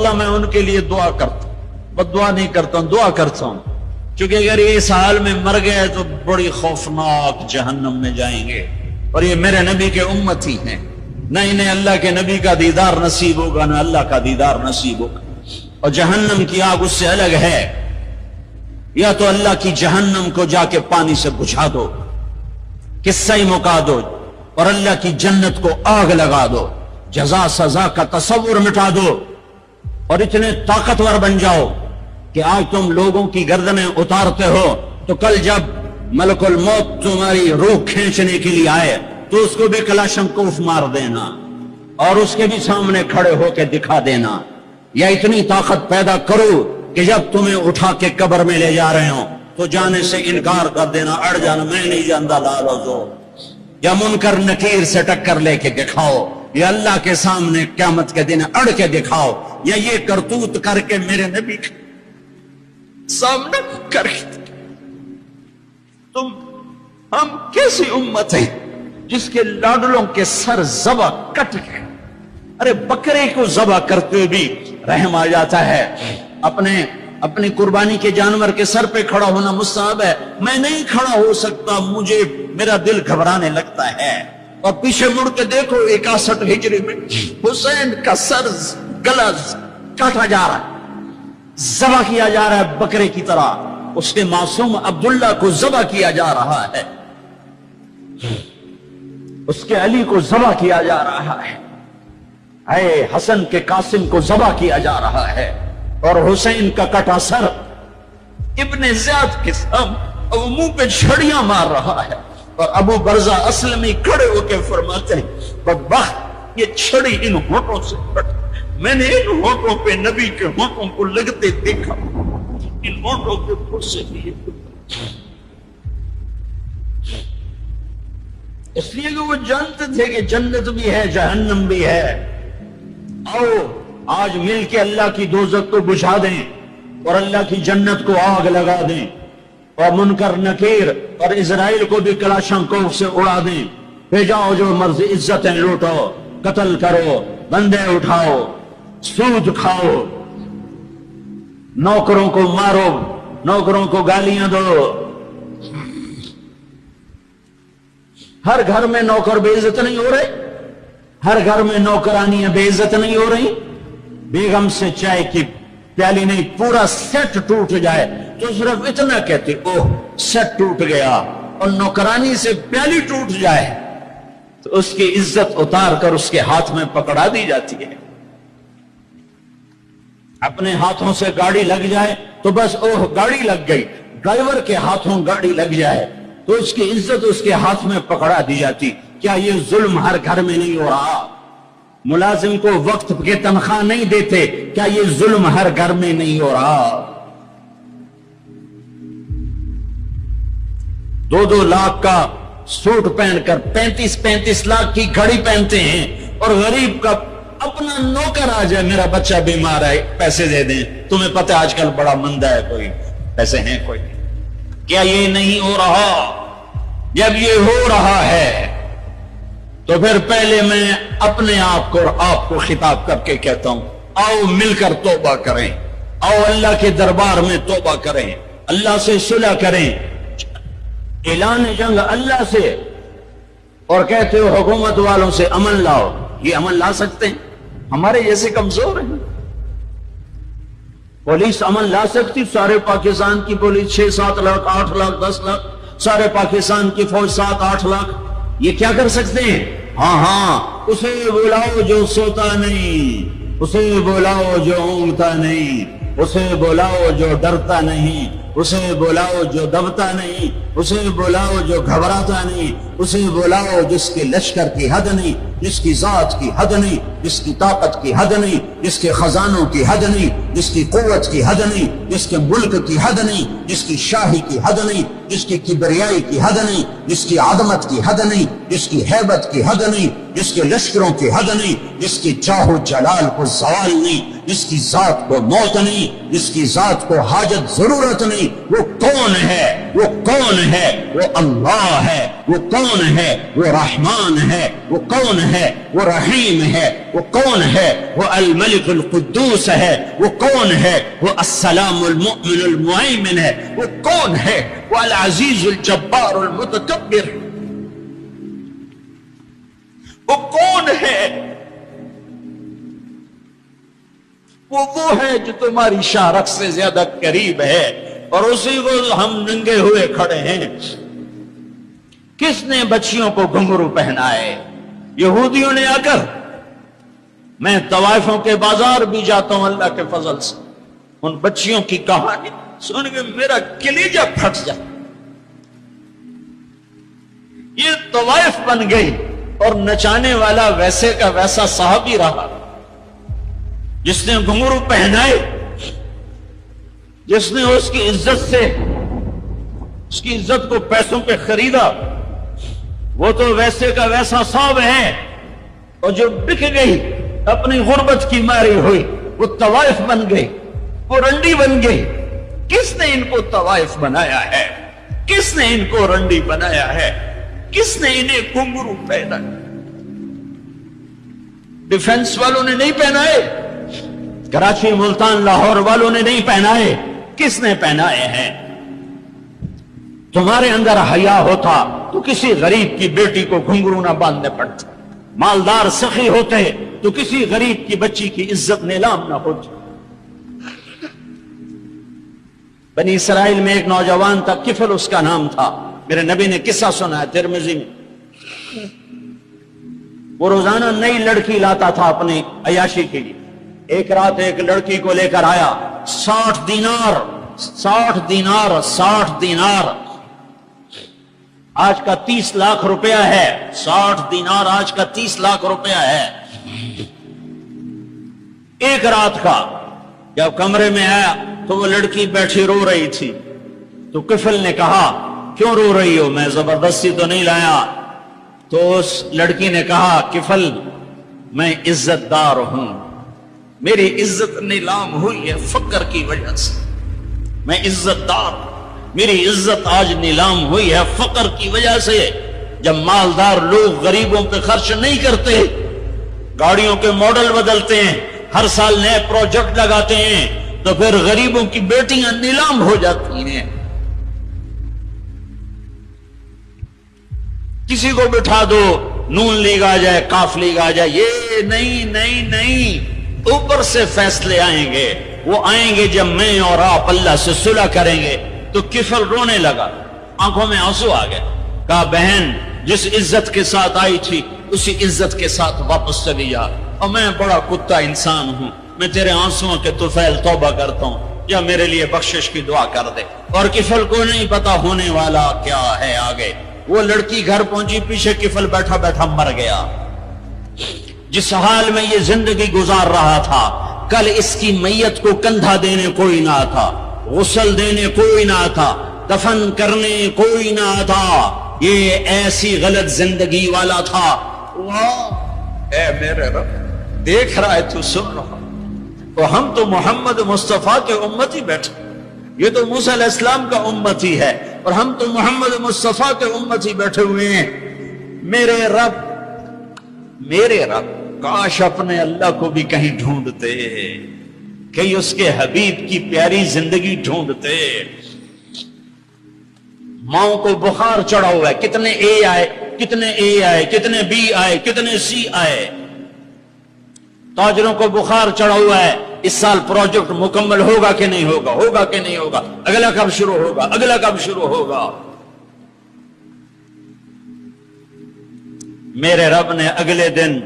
اللہ میں ان کے لیے دعا کرتا ہوں، بد دعا نہیں کرتا ہوں، دعا کرتا ہوں، کیونکہ اگر یہ اس حال میں مر گئے تو بڑی خوفناک جہنم میں جائیں گے، اور یہ میرے نبی کے امتی ہیں، نہ انہیں اللہ کے نبی کا دیدار نصیب ہوگا نہ اللہ کا دیدار نصیب ہوگا، اور جہنم کی آگ اس سے الگ ہے۔ یا تو اللہ کی جہنم کو جا کے پانی سے بجھا دو، قصہ ہی مکا دو، اور اللہ کی جنت کو آگ لگا دو، جزا سزا کا تصور مٹا دو، اور اتنے طاقتور بن جاؤ کہ آج تم لوگوں کی گردنیں اتارتے ہو تو کل جب ملک الموت تمہاری روح کھینچنے کے لیے آئے تو اس کو بھی کلاشنکوف مار دینا اور اس کے بھی سامنے کھڑے ہو کے دکھا دینا، یا اتنی طاقت پیدا کرو کہ جب تمہیں اٹھا کے قبر میں لے جا رہے ہوں تو جانے سے انکار کر دینا، اڑ جانا، میں نہیں جانتا لالو تو، یا منکر نکیر سے ٹکر لے کے دکھاؤ، یا اللہ کے سامنے قیامت کے دن اڑ کے دکھاؤ، یا یہ کرتوت کر کے میرے نبی کے سامنے کر کے تم ہم کیسی امت ہے جس کے لاڈلوں کے سر ذبح کٹ گئے؟ ارے بکرے کو ذبح کرتے ہوئے بھی رحم آ جاتا ہے، اپنی قربانی کے جانور کے سر پہ کھڑا ہونا مستحب ہے، میں نہیں کھڑا ہو سکتا، مجھے میرا دل گھبرانے لگتا ہے۔ اور پیچھے مڑ کے دیکھو 61 ہجری میں حسین کا سر گلا کاٹا جا رہا ہے، ذبح کیا جا رہا ہے بکرے کی طرح، اس کے معصوم عبداللہ کو ذبح کیا جا رہا ہے، اس کے علی کو ذبح کیا جا رہا ہے، اے حسن کے قاسم کو ذبح کیا جا رہا ہے، اور حسین کا کٹا سر ابن زیاد کے سامنے وہ منہ پہ چھڑیاں مار رہا ہے، اور ابو برزہ اسلمی کھڑے ہو کے فرماتے ہیں بدبخت یہ چھڑی ان ہونٹوں سے پھٹ، میں نے ان ہونٹوں پہ نبی کے ہونٹوں کو لگتے دیکھا، ان ہونٹوں کے پھٹ سے بھی اس لیے کہ وہ جانتے تھے کہ جنت بھی ہے جہنم بھی ہے۔ آؤ آج مل کے اللہ کی دوزخ کو بجھا دیں اور اللہ کی جنت کو آگ لگا دیں، اور منکر نکیر اور اسرائیل کو بھی کلاشنکوف سے اڑا دیں، بھیجاؤ جو مرضی عزتیں لوٹو، قتل کرو، بندے اٹھاؤ، سود کھاؤ، نوکروں کو مارو، نوکروں کو گالیاں دو۔ ہر گھر میں نوکر بے عزت نہیں ہو رہے، ہر گھر میں نوکرانیاں بے عزت نہیں ہو رہی، بیگم سے چائے کی پیالی نہیں پورا سیٹ ٹوٹ جائے تو صرف اتنا کہتے اوہ سیٹ ٹوٹ گیا، اور نوکرانی سے پیالی ٹوٹ جائے تو اس کی عزت اتار کر اس کے ہاتھ میں پکڑا دی جاتی ہے۔ اپنے ہاتھوں سے گاڑی لگ جائے تو بس اوہ گاڑی لگ گئی، ڈرائیور کے ہاتھوں گاڑی لگ جائے تو اس کی عزت اس کے ہاتھ میں پکڑا دی جاتی۔ کیا یہ ظلم ہر گھر میں نہیں ہو رہا؟ ملازم کو وقت کے تنخواہ نہیں دیتے، کیا یہ ظلم ہر گھر میں نہیں ہو رہا؟ 2-2 لاکھ کا سوٹ پہن کر 35 لاکھ کی گھڑی پہنتے ہیں، اور غریب کا اپنا نوکر آ جائے میرا بچہ بیمار ہے پیسے دے دیں، تمہیں پتہ آج کل بڑا مندہ ہے، کوئی پیسے ہیں کوئی نہیں۔ کیا یہ نہیں ہو رہا؟ جب یہ ہو رہا ہے تو پھر پہلے میں اپنے آپ کو اور آپ کو خطاب کر کے کہتا ہوں آؤ مل کر توبہ کریں، آؤ اللہ کے دربار میں توبہ کریں، اللہ سے صلح کریں، اعلان جنگ اللہ سے، اور کہتے ہو حکومت والوں سے امن لاؤ، یہ امن لا سکتے ہیں؟ ہمارے جیسے کمزور ہیں۔ پولیس امن لا سکتی؟ سارے پاکستان کی پولیس 6-7 لاکھ 8 لاکھ 10 لاکھ، سارے پاکستان کی فوج 7-8 لاکھ، یہ کیا کر سکتے ہیں؟ ہاں اسے بلاؤ جو سوتا نہیں، اسے بلاؤ جو اونگتا نہیں، اسے بلاؤ جو ڈرتا نہیں، اسے بلاؤ جو دبتا نہیں، اسے بلاؤ جو گھبراتا نہیں، اسے بلاؤ جس کے لشکر کی حد نہیں، جس کی ذات کی حد نہیں، جس کی طاقت کی حد نہیں، جس کے خزانوں کی حد نہیں، جس کی قوت کی حد نہیں، جس کے ملک کی حد نہیں، جس کی شاہی کی حد نہیں، جس کی کبریائی کی حد نہیں، جس کی عظمت کی حد نہیں، جس کی ہیبت کی حد نہیں، جس کے لشکروں کی حد نہیں، جس کی جاہ و جلال کو زوال نہیں، جس کی ذات کو موت نہیں، جس کی ذات کو حاجت ضرورت نہیں، وہ کون ہے؟ وہ کون ہے؟ وہ اللہ ہے۔ وہ کون ہے؟ وہ رحمان ہے۔ وہ کون ہے؟ وہ رحیم ہے۔ وہ کون ہے؟ وہ الملک القدوس ہے۔ وہ کون ہے؟ وہ السلام المؤمن المہیمن ہے۔ وہ کون ہے؟ وہ العزیز الجبار المتکبر۔ وہ کون ہے؟ وہ ہے جو تمہاری شارک سے زیادہ قریب ہے، اور اسی کو ہم ننگے ہوئے کھڑے ہیں۔ کس نے بچیوں کو گھنگرو پہنائے؟ یہودیوں نے آ کر۔ میں طوائفوں کے بازار بھی جاتا ہوں اللہ کے فضل سے، ان بچیوں کی کہانی سن کے میرا کلیجہ پھٹ جاتا۔ یہ طوائف بن گئی، اور نچانے والا ویسے کا ویسا صحابی رہا، جس نے گھنگرو پہنائے، جس نے اس کی عزت سے، اس کی عزت کو پیسوں پہ خریدا، وہ تو ویسے کا ویسا صاحب ہے۔ اور جو بک گئی، اپنی غربت کی ماری ہوئی، وہ طوائف بن گئی، وہ رنڈی بن گئی۔ کس نے ان کو طوائف بنایا ہے؟ کس نے ان کو رنڈی بنایا ہے؟ کس نے انہیں گھنگرو پہنا؟ ڈیفنس والوں نے نہیں پہنائے، کراچی ملتان لاہور والوں نے نہیں پہنائے، کس نے پہنائے ہیں؟ تمہارے اندر حیا ہوتا تو کسی غریب کی بیٹی کو گھنگرو نہ باندھنے پڑتے، مالدار سخی ہوتے تو کسی غریب کی بچی کی عزت نیلام نہ ہوتی۔ بنی اسرائیل میں ایک نوجوان تھا، کفل اس کا نام تھا، میرے نبی نے قصہ سنا ہے ترمذی میں۔ وہ روزانہ نئی لڑکی لاتا تھا اپنی عیاشی کے لیے۔ ایک رات ایک لڑکی کو لے کر آیا، 60 دینار 60 دینار 60 دینار آج کا 30 لاکھ روپیہ ہے۔ 60 دینار آج کا 30 لاکھ روپیہ ہے۔ ایک رات کا جب کمرے میں آیا تو وہ لڑکی بیٹھی رو رہی تھی، تو کفل نے کہا کیوں رو رہی ہو؟ میں زبردستی تو نہیں لایا۔ تو اس لڑکی نے کہا کفل میں عزت دار ہوں، میری عزت نیلام ہوئی ہے فقر کی وجہ سے، میں عزت دار، میری عزت آج نیلام ہوئی ہے فقر کی وجہ سے۔ جب مالدار لوگ غریبوں پہ خرچ نہیں کرتے، گاڑیوں کے ماڈل بدلتے ہیں، ہر سال نئے پروجیکٹ لگاتے ہیں، تو پھر غریبوں کی بیٹیاں نیلام ہو جاتی ہیں۔ کسی کو بٹھا دو، نون لیگ آ جائے، کاف لیگ آ جائے، یہ نہیں، اوپر سے فیصلے آئیں گے۔ وہ آئیں گے جب میں اور آپ اللہ سے صلح کریں گے۔ تو کفل رونے لگا، آنکھوں میں آنسو آ گئے۔ کہا بہن، جس عزت کے ساتھ آئی تھی اسی عزت کے ساتھ واپس چلی جا، اور میں بڑا کتا انسان ہوں، میں تیرے آنسوؤں کے طفیل توبہ کرتا ہوں، یا میرے لیے بخشش کی دعا کر دے۔ اور کفل کو نہیں پتا ہونے والا کیا ہے آگے۔ وہ لڑکی گھر پہنچی، پیچھے کفل بیٹھا بیٹھا مر گیا۔ جس حال میں یہ زندگی گزار رہا تھا، کل اس کی میت کو کندھا دینے کوئی نہ تھا، غسل دینے کوئی نہ تھا، دفن کرنے کوئی نہ تھا۔ یہ ایسی غلط زندگی والا تھا۔ واہ اے میرے رب، دیکھ رہا ہے تو سن رہا، تو ہم تو محمد مصطفیٰ کے امتی بیٹھے، یہ تو موسیٰ علیہ السلام کا امتی ہے، اور ہم تو محمد مصطفیٰ کے امتی بیٹھے ہوئے ہیں۔ میرے رب کاش اپنے اللہ کو بھی کہیں ڈھونڈتے، کہیں اس کے حبیب کی پیاری زندگی ڈھونڈتے۔ ماؤں کو بخار چڑھا ہوا ہے، کتنے اے آئے، کتنے بی آئے، کتنے سی آئے۔ تاجروں کو بخار چڑھا ہوا ہے، اس سال پروجیکٹ مکمل ہوگا کہ نہیں ہوگا، اگلا کب شروع ہوگا۔ میرے رب نے اگلے دن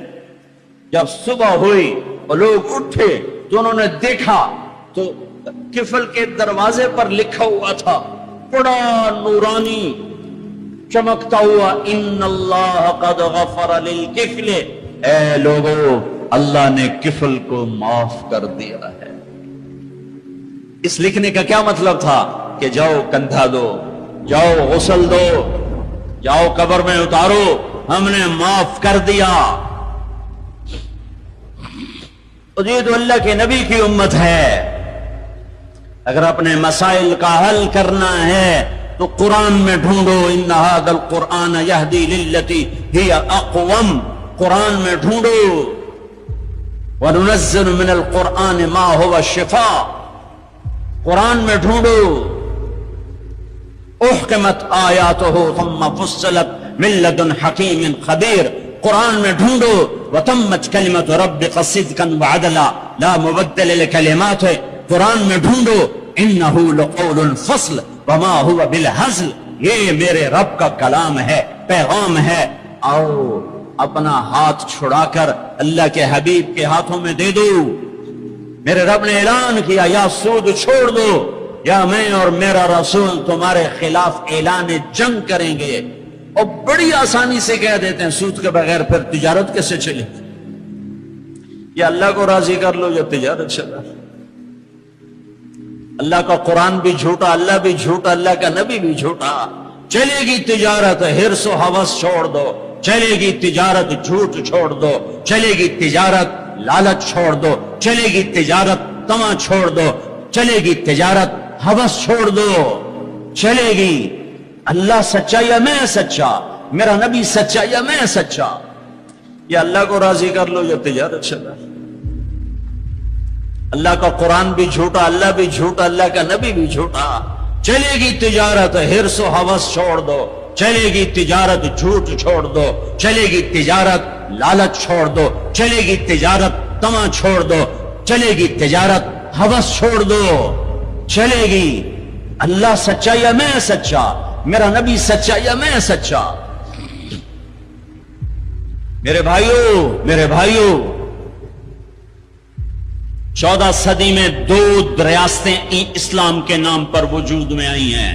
جب صبح ہوئی اور لوگ اٹھے تو انہوں نے دیکھا تو کفل کے دروازے پر لکھا ہوا تھا بڑا نورانی چمکتا ہوا، ان اللہ قد غفر للکفل، اے لوگو اللہ نے کفل کو معاف کر دیا ہے۔ اس لکھنے کا کیا مطلب تھا کہ جاؤ کندھا دو، جاؤ غسل دو، جاؤ قبر میں اتارو، ہم نے معاف کر دیا۔ اور یہ تو اللہ کے نبی کی امت ہے. اگر اپنے مسائل کا حل کرنا ہے تو قرآن میں ڈھونڈو. ان ھذا القرآن یہدی للتی ہی اقوم. قرآن میں ڈھونڈو. وننزل من القرآن ما هو شفاء. قرآن میں ڈھونڈو. احکمت آیاتہ ثم فصلت من لدن حکیم خبیر. قرآن میں ڈھونڈو. وتمت کلمت ربک صدقا وعدلا لا مبدل لکلماتہ. قرآن میں ڈھونڈو. انہ لقول الفصل وما هو بالہزل. یہ میرے رب کا کلام ہے، پیغام ہے. آؤ اپنا ہاتھ چھڑا کر اللہ کے حبیب کے ہاتھوں میں دے دو. میرے رب نے اعلان کیا یا سود چھوڑ دو یا میں اور میرا رسول تمہارے خلاف اعلان جنگ کریں گے. اور بڑی آسانی سے کہہ دیتے ہیں سود کے بغیر پھر تجارت کیسے چلے؟ یا اللہ کو راضی کر لو یا تجارت چلا. اللہ کا قرآن بھی جھوٹا، اللہ بھی جھوٹا، اللہ کا نبی بھی جھوٹا. چلے گی تجارت، حرص و ہوس چھوڑ دو. چلے گی تجارت، جھوٹ چھوڑ دو. چلے گی تجارت، لالچ چھوڑ دو. چلے گی تجارت، طمع چھوڑ دو. چلے گی تجارت، ہوس چھوڑ دو. چلے گی اللہ سچا یا میں سچا، میرا نبی سچا یا میں سچا. یا اللہ کو راضی کر لو یا تجارت چلا. اللہ کا قرآن بھی جھوٹا، اللہ بھی جھوٹا، اللہ کا نبی بھی جھوٹا. چلے گی تجارت، حرص و ہوس چھوڑ دو. چلے گی تجارت، جھوٹ چھوڑ دو. چلے گی تجارت، لالچ چھوڑ دو. چلے گی تجارت، طمع چھوڑ دو. چلے گی تجارت، ہوس چھوڑ دو. چلے گی اللہ سچا یا میں سچا، میرا نبی سچا یا میں سچا. میرے بھائیوں 14 صدی میں 2 ریاستیں اسلام کے نام پر وجود میں آئی ہیں.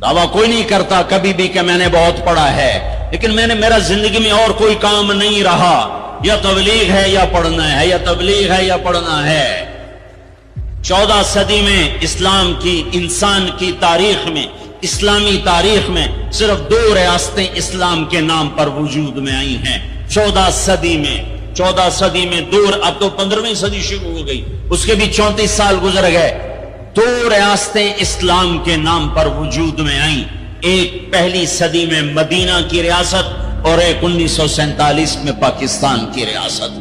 دعویٰ کوئی نہیں کرتا کبھی بھی کہ میں نے بہت پڑھا ہے، لیکن میرا زندگی میں اور کوئی کام نہیں رہا. یا تبلیغ ہے یا پڑھنا ہے، یا تبلیغ ہے یا پڑھنا ہے. 14 صدی میں اسلام کی، انسان کی تاریخ میں، اسلامی تاریخ میں صرف 2 ریاستیں اسلام کے نام پر وجود میں آئی ہیں. 14 صدی میں 2، اب تو 15ویں صدی شروع ہو گئی، اس کے بھی 34 سال گزر گئے. 2 ریاستیں اسلام کے نام پر وجود میں آئیں. ایک پہلی صدی میں مدینہ کی ریاست اور ایک 1947 میں پاکستان کی ریاست.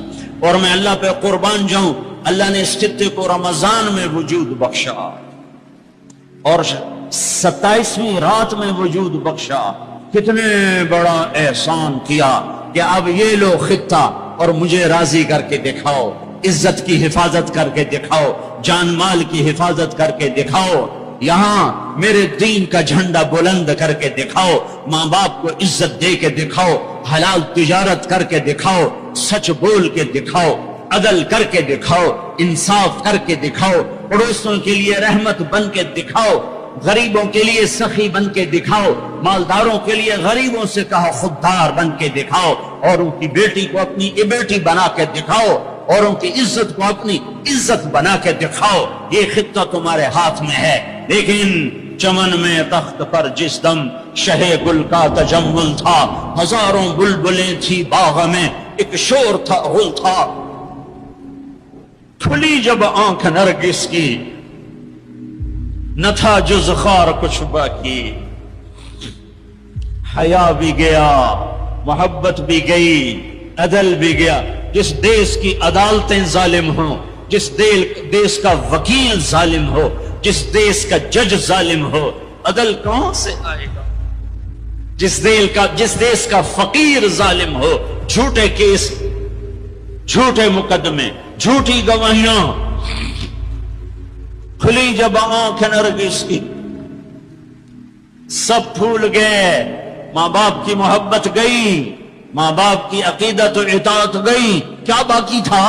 اور میں اللہ پہ قربان جاؤں، اللہ نے اس خطے کو رمضان میں وجود بخشا اور 27ویں رات میں وجود بخشا. کتنے بڑا احسان کیا کہ اب یہ لو خطہ اور مجھے راضی کر کے دکھاؤ. عزت کی حفاظت کر کے دکھاؤ، جان مال کی حفاظت کر کے دکھاؤ. یہاں میرے دین کا جھنڈا بلند کر کے دکھاؤ. ماں باپ کو عزت دے کے دکھاؤ، حلال تجارت کر کے دکھاؤ، سچ بول کے دکھاؤ، عدل کر کے دکھاؤ، انصاف کر کے دکھاؤ، پڑوسوں کے لیے رحمت بن کے دکھاؤ، غریبوں کے لیے سخی بن کے دکھاؤ، مالداروں کے لیے غریبوں سے کہا خوددار بن کے دکھاؤ، اور ان کی بیٹی کو اپنی بیٹی بنا کے دکھاؤ، اور ان کی عزت کو اپنی عزت بنا کے دکھاؤ. یہ خطہ تمہارے ہاتھ میں ہے. لیکن چمن میں تخت پر جس دم شہ گل کا تجمل تھا، ہزاروں بلبلیں تھی باغ میں، ایک شور تھا غل تھا. کھلی جب آنکھ نرگس کی، نہ تھا جز خار کچھ باقی. حیا بھی گیا، محبت بھی گئی، عدل بھی گیا. جس دیش کی عدالتیں ظالم ہوں، جس دیش کا وکیل ظالم ہو، جس دیش کا جج ظالم ہو، عدل کہاں سے آئے گا؟ جس دیش کا فقیر ظالم ہو، جھوٹے کیس، جھوٹے مقدمے، جھوٹی گواہیاں. کھلی جب آنکھ نرگس کی، سب پھول گئے. ماں باپ کی محبت گئی، ماں باپ کی عقیدت و اطاعت گئی. کیا باقی تھا؟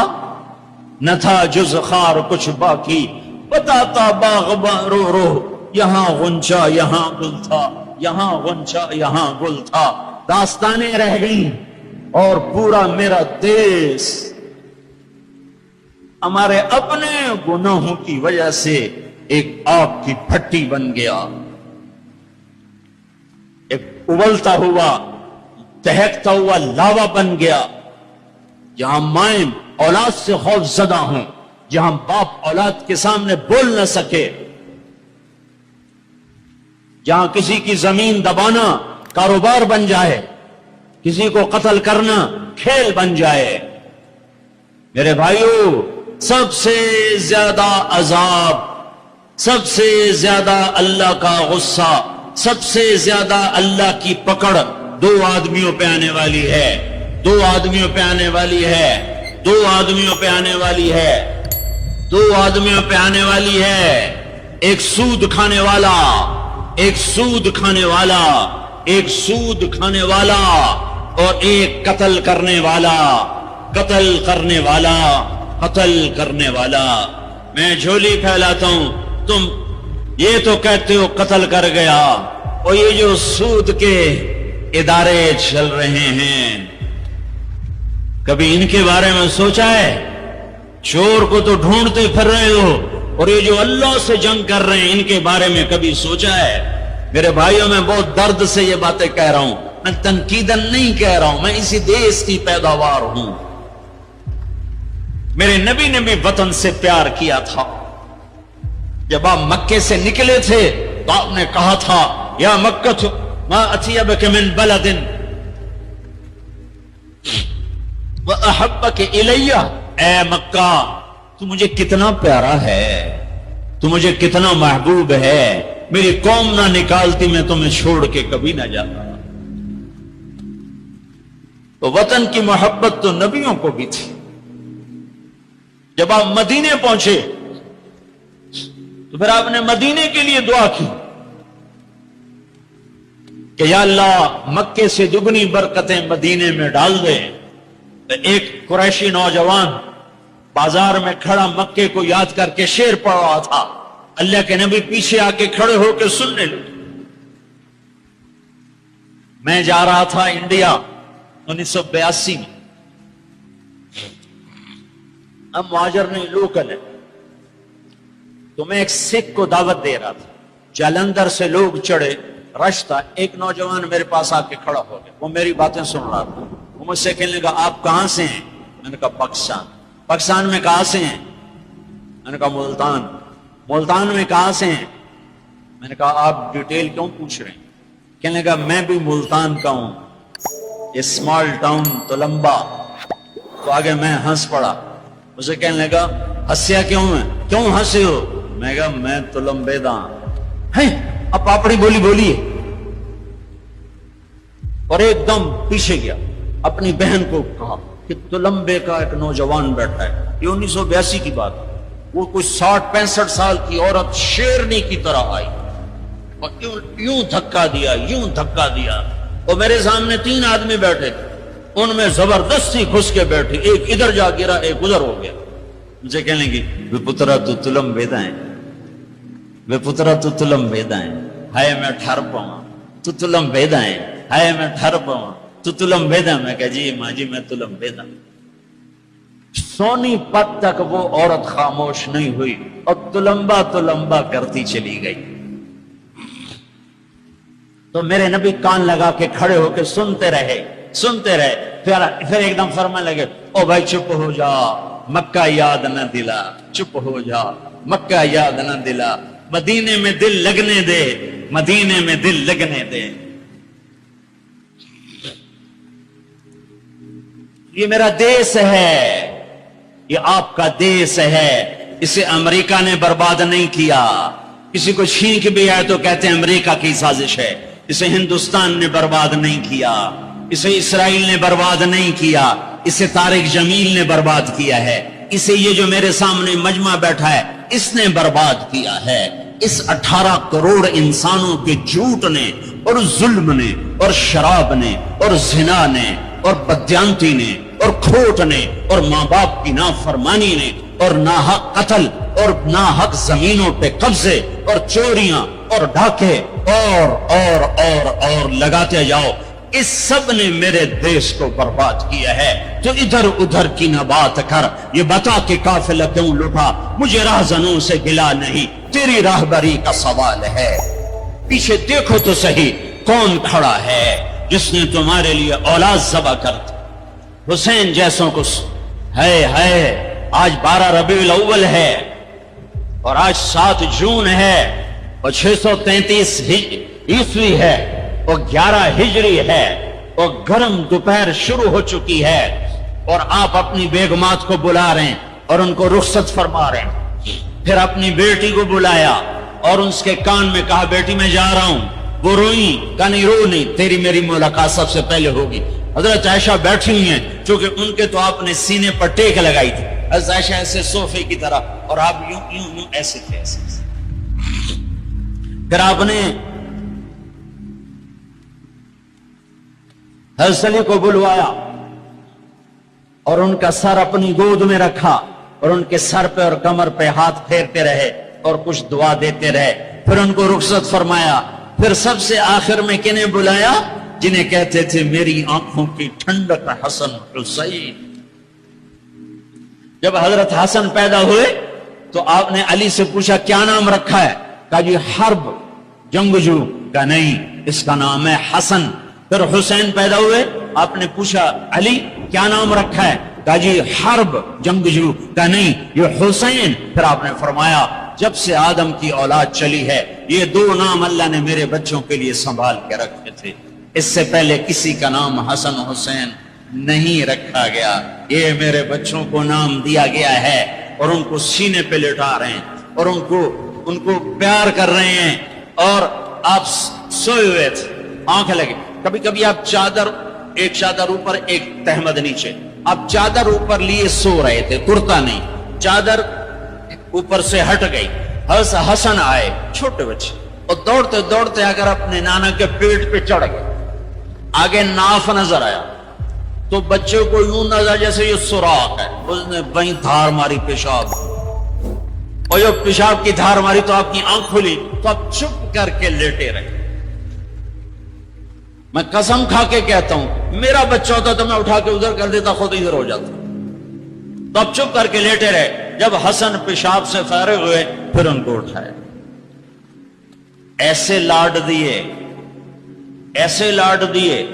نہ تھا جز خار کچھ باقی. بتاتا باغباں رو رو، یہاں غنچہ یہاں گل تھا، یہاں غنچہ یہاں گل تھا. داستانیں رہ گئیں اور پورا میرا دیش ہمارے اپنے گناہوں کی وجہ سے ایک آگ کی بھٹی بن گیا، ایک ابلتا ہوا، دہکتا ہوا لاوا بن گیا. جہاں مائیں اولاد سے خوف زدہ ہوں، جہاں باپ اولاد کے سامنے بول نہ سکے، جہاں کسی کی زمین دبانا کاروبار بن جائے، کسی کو قتل کرنا کھیل بن جائے۔ میرے بھائیو، سب سے زیادہ عذاب، سب سے زیادہ اللہ کا غصہ، سب سے زیادہ اللہ کی پکڑ دو آدمیوں پہ آنے والی ہے، دو آدمیوں پہ آنے والی ہے، دو آدمیوں پہ آنے والی ہے، دو آدمیوں پہ آنے والی ہے۔ ایک سود کھانے والا، ایک سود کھانے والا، ایک سود کھانے والا، اور ایک قتل کرنے والا، قتل کرنے والا، قتل کرنے والا۔ میں جھولی پھیلاتا ہوں، تم یہ تو کہتے ہو قتل کر گیا، اور یہ جو سود کے ادارے چل رہے ہیں، کبھی ان کے بارے میں سوچا ہے؟ چور کو تو ڈھونڈتے پھر رہے ہو، اور یہ جو اللہ سے جنگ کر رہے ہیں، ان کے بارے میں کبھی سوچا ہے؟ میرے بھائیوں، میں بہت درد سے یہ باتیں کہہ رہا ہوں، میں تنقیدن نہیں کہہ رہا ہوں، میں اسی دیش کی پیداوار ہوں۔ میرے نبی نے بھی وطن سے پیار کیا تھا۔ جب آپ مکے سے نکلے تھے تو آپ نے کہا تھا، یا مکہ ما اطیبک من بلد واحبک الی، اے مکہ تو مجھے کتنا پیارا ہے، تو مجھے کتنا محبوب ہے، میری قوم نہ نکالتی میں تمہیں چھوڑ کے کبھی نہ جاتا۔ تو وطن کی محبت تو نبیوں کو بھی تھی۔ جب آپ مدینے پہنچے تو پھر آپ نے مدینے کے لیے دعا کی کہ یا اللہ مکے سے دگنی برکتیں مدینے میں ڈال دے۔ ایک قریشی نوجوان بازار میں کھڑا مکے کو یاد کر کے شعر پڑھ رہا تھا، اللہ کے نبی پیچھے آ کے کھڑے ہو کے سننے لگے۔ میں جا رہا تھا انڈیا 1982 میں، اب مہاجر نہیں لوکل ہے، تو میں ایک سکھ کو دعوت دے رہا تھا، جلندھر سے لوگ چڑھے، رش تھا، ایک نوجوان میرے پاس آ کے کھڑا ہو گیا، وہ میری باتیں سن رہا تھا، وہ مجھ سے کہنے لگا آپ کہاں سے ہیں؟ میں نے کہا پاکستان۔ پاکستان میں کہاں سے ہیں؟ میں نے کہا ملتان۔ ملتان میں کہاں سے ہیں؟ میں نے کہا آپ ڈیٹیل کیوں پوچھ رہے ہیں؟ کہنے لگا میں بھی ملتان کا ہوں، اسمال ٹاؤن تلمبا۔ تو آگے میں ہنس پڑا، اسے کہنے لگا ہنسیا کیوں ہے، کیوں ہنسے ہو؟ میں کہا میں تلمبیدا ہے، اب پاپڑی بولی بولیے، اور ایک دم پیچھے گیا، اپنی بہن کو کہا کہ تلمبے کا ایک نوجوان بیٹھا ہے، یہ 1982 کی بات ہے، وہ کوئی 60-65 سال کی عورت شیرنی کی طرح آئی اور یوں دھکا دیا، یوں دھکا دیا، اور میرے سامنے 3 آدمی بیٹھے تھے، ان میں زبردستی گھس کے بیٹھی، ایک ادھر جا گرا، ایک ادھر ہو گیا۔ مجھے کہنے لگی وے پترا تو تلمبیدا ہے، وے پترا تو تلمبیدا ہے، ہائے میں ٹھر پاؤں، تو تلمبیدا ہے، ہائے میں ٹھر پاؤں، تو تلمبیدا۔ میں کہا جی ماں جی میں تلمبیدا۔ سونی پت تک وہ عورت خاموش نہیں ہوئی اور تلمبا تلمبا کرتی چلی گئی۔ تو میرے نبی کان لگا کے کھڑے ہو کے سنتے رہے، سنتے رہے، پھر ایک دم فرمانے لگے او بھائی چپ ہو جا، مکہ یاد نہ دلا، چپ ہو جا، مکہ یاد نہ دلا، مدینے میں دل لگنے دے، مدینے میں دل لگنے دے۔ یہ میرا دیس ہے، یہ آپ کا دیس ہے، اسے امریکہ نے برباد نہیں کیا۔ کسی کو چھین کے بھی آئے تو کہتے ہیں امریکہ کی سازش ہے۔ اسے ہندوستان نے برباد نہیں کیا، اسے اسرائیل نے برباد نہیں کیا، اسے طارق جمیل نے برباد کیا ہے، اسے یہ جو میرے سامنے مجمع بیٹھا ہے اس نے برباد کیا ہے۔ اس 18 کروڑ انسانوں کے جھوٹ نے اور ظلم نے اور شراب نے اور زنا نے اور بدیانتی نے اور کھوٹ نے اور ماں باپ کی نافرمانی نے اور ناحق قتل اور ناحق زمینوں پہ قبضے اور چوریاں اور ڈھاکے اور لگاتے جاؤ، اس سب نے میرے دیش کو برباد کیا ہے۔ تو ادھر ادھر کی نہ بات کر، یہ بتا کہ قافلہ کیوں لٹا، مجھے راہزنوں سے گلا نہیں، تیری راہبری کا سوال ہے۔ پیچھے دیکھو تو صحیح کون کھڑا ہے جس نے تمہارے لیے اولاد ذبح کر دی، حسین جیسوں کو ہے آج 12 ربیع الاول ہے اور آج 7 جون ہے اور 633 عیسوی ہے اور 11 ہجری ہے اور گرم دوپہر شروع ہو چکی ہے اور آپ اپنی بیگمات کو بلا رہے ہیں اور ان کو رخصت فرما رہے ہیں. پھر اپنی بیٹی کو بلایا اور اس کے کان میں کہا بیٹی میں جا رہا ہوں. وہ روئی، کہا نہیں رو نہیں، تیری میری ملاقات سب سے پہلے ہوگی. حضرت عائشہ بیٹھی ہوئی ہیں چونکہ ان کے تو آپ نے سینے پر ٹیک لگائی تھی. حضرت عائشہ ایسے صوفے کی طرح اور آپ یوں یوں یوں ایسے تھے ایسے. پھر آپ نے حضرت علی کو بلوایا اور ان کا سر اپنی گود میں رکھا اور ان کے سر پہ اور کمر پہ ہاتھ پھیرتے رہے اور کچھ دعا دیتے رہے. پھر ان کو رخصت فرمایا. پھر سب سے آخر میں کنہیں بلایا؟ جنہیں کہتے تھے میری آنکھوں کی ٹھنڈک حسن حسین. جب حضرت حسن پیدا ہوئے تو آپ نے علی سے پوچھا کیا نام رکھا ہے؟ کہا جی حرب، جنگجو. کہا نہیں، اس کا نام ہے حسن. پھر حسین پیدا ہوئے، آپ نے پوچھا علی کیا نام رکھا ہے؟ کہا جی حرب، جنگجو. کہا نہیں، یہ حسین. پھر آپ نے فرمایا جب سے آدم کی اولاد چلی ہے یہ 2 نام اللہ نے میرے بچوں کے لیے سنبھال کے رکھے تھے. اس سے پہلے کسی کا نام حسن حسین نہیں رکھا گیا. یہ میرے بچوں کو نام دیا گیا ہے اور ان کو سینے پہ لٹا رہے ہیں اور ان کو پیار کر رہے ہیں. اور آپ سوئے ہوئے تھے، آنکھ لگے. کبھی کبھی آپ ایک چادر اوپر ایک تہمد نیچے، آپ چادر اوپر لیے سو رہے تھے، کرتا نہیں، چادر اوپر سے ہٹ گئی. حضرت حسن آئے چھوٹے بچے اور دوڑتے دوڑتے اگر اپنے نانا کے پیٹ پہ چڑھ گئے. آگے ناف نظر آیا تو بچے کو یوں نظر جیسے یہ سوراخ ہے. اس نے وہیں دھار ماری پیشاب، اور جب پیشاب کی دھار ماری تو آپ کی آنکھ کھلی تو آپ چپ کر کے لیٹے رہے. میں قسم کھا کے کہتا ہوں میرا بچہ ہوتا تو میں اٹھا کے ادھر کر دیتا، خود ادھر ہو جاتا. تو آپ چپ کر کے لیٹے رہے. جب حسن پیشاب سے فارغ ہوئے پھر ان کو اٹھائے. ایسے لاڈ دیے، ایسے لاڈ دیے.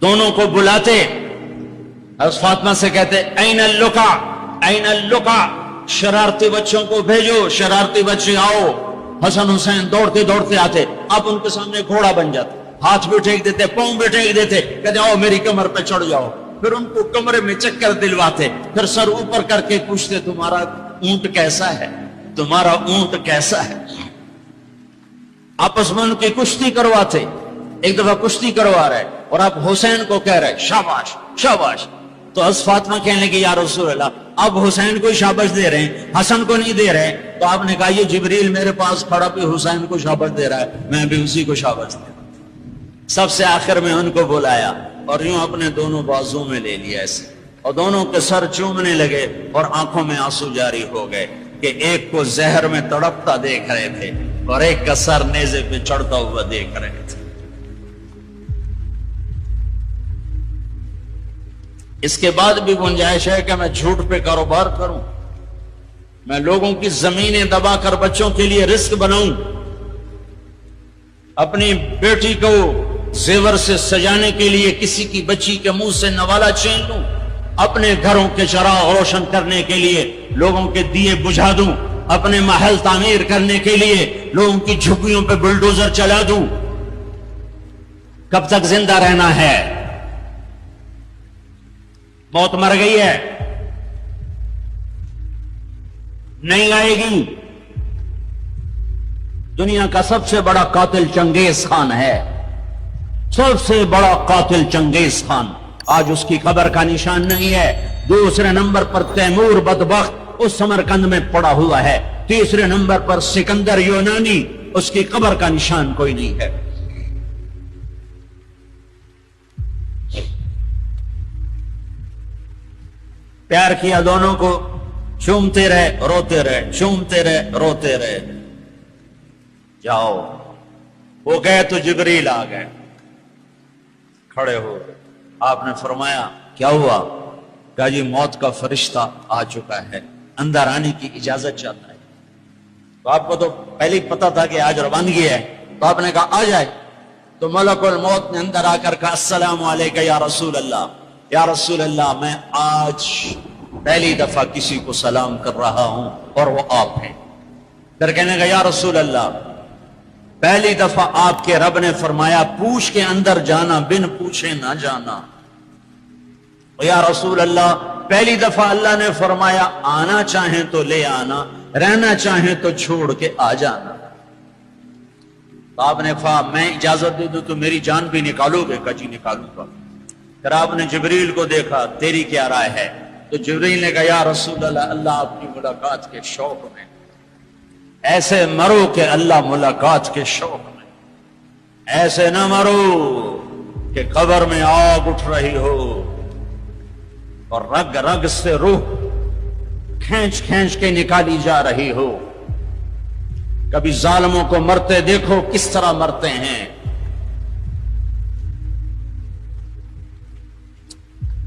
دونوں کو بلاتے، حضرت فاطمہ سے کہتے این اللقا، این اللقا، شرارتی بچوں کو بھیجو، شرارتی بچے آؤ. حسن حسین دوڑتے دوڑتے آتے، آپ ان کے سامنے گھوڑا بن جاتے، ہاتھ بھی ٹھیک دیتے، پاؤں بھی ٹھیک دیتے، کہتے آؤ میری کمر پہ چڑھ جاؤ. پھر ان کو کمرے میں چکر دلواتے، پھر سر اوپر کر کے پوچھتے تمہارا اونٹ کیسا ہے، تمہارا اونٹ کیسا ہے. آپس میں ان کی کشتی کرواتے. ایک دفعہ کشتی کروا رہے اور آپ حسین کو کہہ رہے شاباش شاباش. تو حضرت فاطمہ کہنے لگی یا رسول اللہ اب حسین کو شاباش دے رہے ہیں، حسن کو نہیں دے رہے. تو آپ نے کہا یہ جبریل میرے پاس کھڑا بھی حسین کو شاباش دے رہا ہے، میں بھی اسی کو شاباش دے رہا ہوں. سب سے آخر میں ان کو بلایا اور یوں اپنے دونوں بازو میں لے لیا ایسے، اور دونوں کے سر چومنے لگے اور آنکھوں میں آنسو جاری ہو گئے کہ ایک کو زہر میں تڑپتا دیکھ رہے تھے اور ایک کا سر نیزے پہ چڑھتا ہوا دیکھ رہے تھے. اس کے بعد بھی گنجائش ہے کہ میں جھوٹ پہ کاروبار کروں، میں لوگوں کی زمینیں دبا کر بچوں کے لیے رزق بناؤں، اپنی بیٹی کو زیور سے سجانے کے لیے کسی کی بچی کے منہ سے نوالا چھین لوں، اپنے گھروں کے چراغ روشن کرنے کے لیے لوگوں کے دیے بجھا دوں، اپنے محل تعمیر کرنے کے لیے لوگوں کی جھگیوں پہ بلڈوزر چلا دوں. کب تک زندہ رہنا ہے؟ موت مر گئی ہے، نہیں آئے گی. دنیا کا سب سے بڑا قاتل چنگیز خان ہے، سب سے بڑا قاتل چنگیز خان. آج اس کی قبر کا نشان نہیں ہے. دوسرے نمبر پر تیمور بدبخت اس سمرقند میں پڑا ہوا ہے. تیسرے نمبر پر سکندر یونانی، اس کی قبر کا نشان کوئی نہیں ہے. پیار کیا دونوں کو، چومتے رہے روتے رہے، چومتے رہے روتے رہے. جاؤ. وہ گئے تو جبریل آ گئے، کھڑے ہو. آپ نے فرمایا کیا ہوا؟ کہا جی موت کا فرشتہ آ چکا ہے، اندر آنے کی اجازت چاہتا ہے. تو آپ کو تو پہلے ہی پتا تھا کہ آج روانگی ہے، تو آپ نے کہا آ جائے. تو ملک الموت نے اندر آ کر کہا السلام علیکم یا رسول اللہ، یا رسول اللہ میں آج پہلی دفعہ کسی کو سلام کر رہا ہوں اور وہ آپ ہیں۔ پھر کہنے لگا یا رسول اللہ، پہلی دفعہ آپ کے رب نے فرمایا پوچھ کے اندر جانا، بن پوچھے نہ جانا۔ یا رسول اللہ، پہلی دفعہ اللہ نے فرمایا آنا چاہیں تو لے آنا، رہنا چاہیں تو چھوڑ کے آ جانا۔ تو آپ نے کہا میں اجازت دے دوں تو میری جان بھی نکالو گے؟ کہا جی نکالوں گا۔ پھر آپ نے جبریل کو دیکھا، تیری کیا رائے ہے؟ تو جبریل نے کہا یا رسول اللہ، اللہ آپ کی ملاقات کے شوق میں، ایسے مرو کہ اللہ ملاقات کے شوق میں، ایسے نہ مرو کہ قبر میں آگ اٹھ رہی ہو اور رگ رگ سے روح کھینچ کھینچ کے نکالی جا رہی ہو۔ کبھی ظالموں کو مرتے دیکھو کس طرح مرتے ہیں۔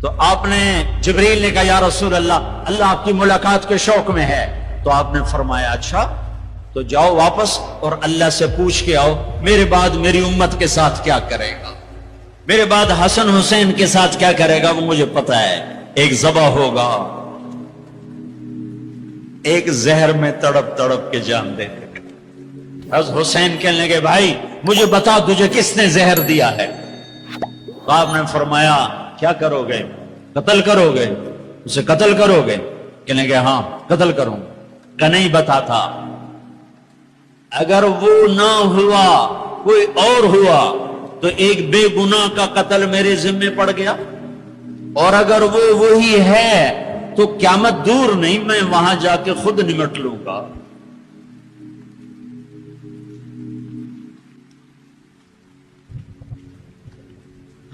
تو آپ نے، جبریل نے کہا یا رسول اللہ، اللہ آپ کی ملاقات کے شوق میں ہے۔ تو آپ نے فرمایا اچھا تو جاؤ واپس اور اللہ سے پوچھ کے آؤ میرے بعد میری امت کے ساتھ کیا کرے گا، میرے بعد حسن حسین کے ساتھ کیا کرے گا وہ مجھے پتا ہے۔ ایک ذبح ہوگا، ایک زہر میں تڑپ تڑپ کے جان دے دے گا۔ حضرت حسین کہنے لگے بھائی مجھے بتا تجھے کس نے زہر دیا ہے؟ تو آپ نے فرمایا کیا کرو گے؟ قتل کرو گے؟ اسے قتل کرو گے؟ کہنے لگے ہاں قتل کروں۔ کہ نہیں بتاتا، اگر وہ نہ ہوا کوئی اور ہوا تو ایک بے گناہ کا قتل میرے ذمہ پڑ گیا، اور اگر وہ وہی ہے تو قیامت دور نہیں، میں وہاں جا کے خود نمٹ لوں گا۔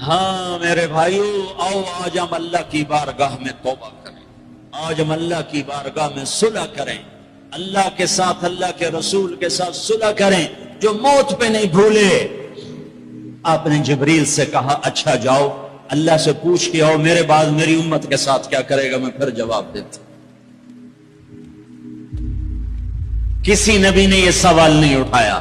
ہاں میرے بھائیو، آؤ آج ہم اللہ کی بارگاہ میں توبہ کریں، آج ہم اللہ کی بارگاہ میں صلح کریں، اللہ کے ساتھ، اللہ کے رسول کے ساتھ صلح کریں، جو موت پہ نہیں بھولے۔ آپ نے جبریل سے کہا اچھا جاؤ اللہ سے پوچھ کے آؤ میرے بعد میری امت کے ساتھ کیا کرے گا، میں پھر جواب دیتا۔ کسی نبی نے یہ سوال نہیں اٹھایا،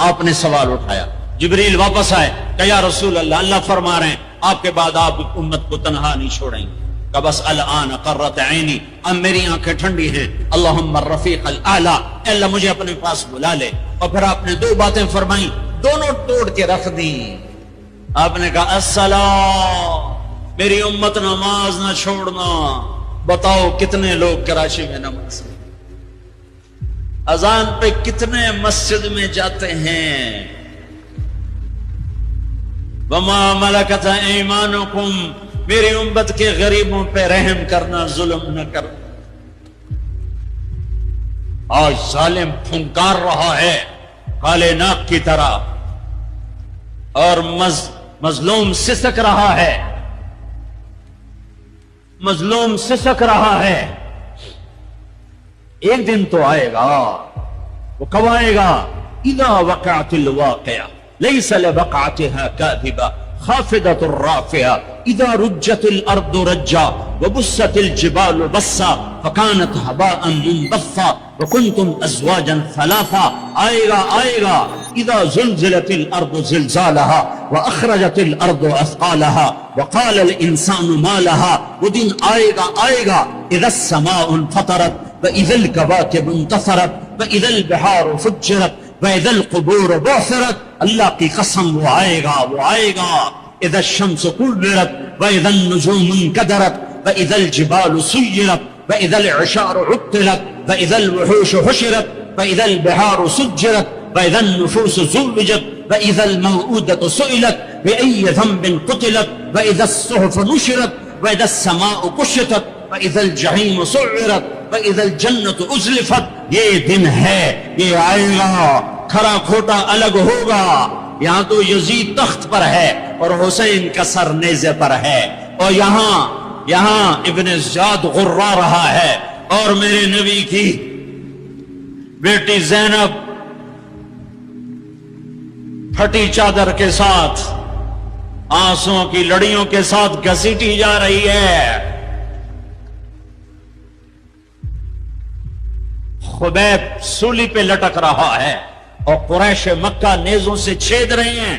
آپ نے سوال اٹھایا۔ جبریل واپس آئے کہ یا رسول اللہ، اللہ فرما رہے ہیں آپ کے بعد آپ امت کو تنہا نہیں چھوڑیں گے۔ کہ بس الان قرۃ عینی، اب میری آنکھیں ٹھنڈی ہیں، اللہم الرفیق الاعلی، اے اللہ مجھے اپنے پاس بلا لے۔ اور پھر آپ نے دو باتیں فرمائیں، دونوں توڑ کے رکھ دی۔ آپ نے کہا الصلاۃ، میری امت نماز نہ چھوڑنا۔ بتاؤ کتنے لوگ کراچی میں نماز، اذان پہ کتنے مسجد میں جاتے ہیں؟ وما ملکت ایمانکم، میری امت کے غریبوں پہ رحم کرنا، ظلم نہ کرنا۔ آج ظالم پھنکار رہا ہے کالے ناک کی طرح، اور مظلوم سسک رہا ہے، مظلوم سسک رہا ہے۔ ایک دن تو آئے گا، وہ کب آئے گا؟ اذا وقعت الواقعہ لیس لوقعتها کاذبہ خافضۃ رافعہ اذا رجت الارض رجا وبست الجبال بسا فكانت هباء منبثا وكنتم ازواجا ثلاثا۔ آئے گا آئے گا، اذا زلزلت الارض زلزالها واخرجت الارض اثقالها وقال الانسان ما لها۔ وہ دن آئے گا آئے گا، اذا السماء انفطرت واذا الكواكب انتثرت واذا البحار فجرت وَإِذَا الْقُبُورُ بُعْثِرَتْ۔ اللہ کی قسم وہ آئے گا، وہ آئے گا۔ اِذَا الشَّمْسُ كُوِّرَتْ وَإِذَا النُّجُومُ انكَدَرَتْ وَإِذَا الْجِبَالُ سُيِّرَتْ وَإِذَا الْعِشَارُ عُطِّلَتْ وَإِذَا الْوُحُوشُ حُشِرَتْ وَإِذَا الْبِحَارُ سُجِّرَتْ وَإِذَا النُّفُوسُ زُوِّجَتْ وَإِذَا الْمَوْءُودَةُ سُئِلَتْ بِأَيِّ ذَنبٍ قُتِلَتْ وَإِذَا الصُّحُفُ نُشِرَتْ وَإِذَا السَّمَاءُ كُشِطَتْ وَإِذَا الْجَحِيمُ سُعِّرَتْ وَإِذَا الْجَنَّةُ أُزْلِفَتْ۔ یہ دن ہے، یہ آئے گا، کھرا کھوٹا الگ ہوگا۔ یہاں تو یزید تخت پر ہے اور حسین کا سر نیزے پر ہے، اور یہاں ابن زیاد غرا رہا ہے، اور میرے نبی کی بیٹی زینب پھٹی چادر کے ساتھ، آنسوں کی لڑیوں کے ساتھ گھسیٹی جا رہی ہے۔ خبیب سولی پہ لٹک رہا ہے اور قریش مکہ نیزوں سے چھید رہے ہیں۔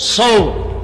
100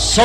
100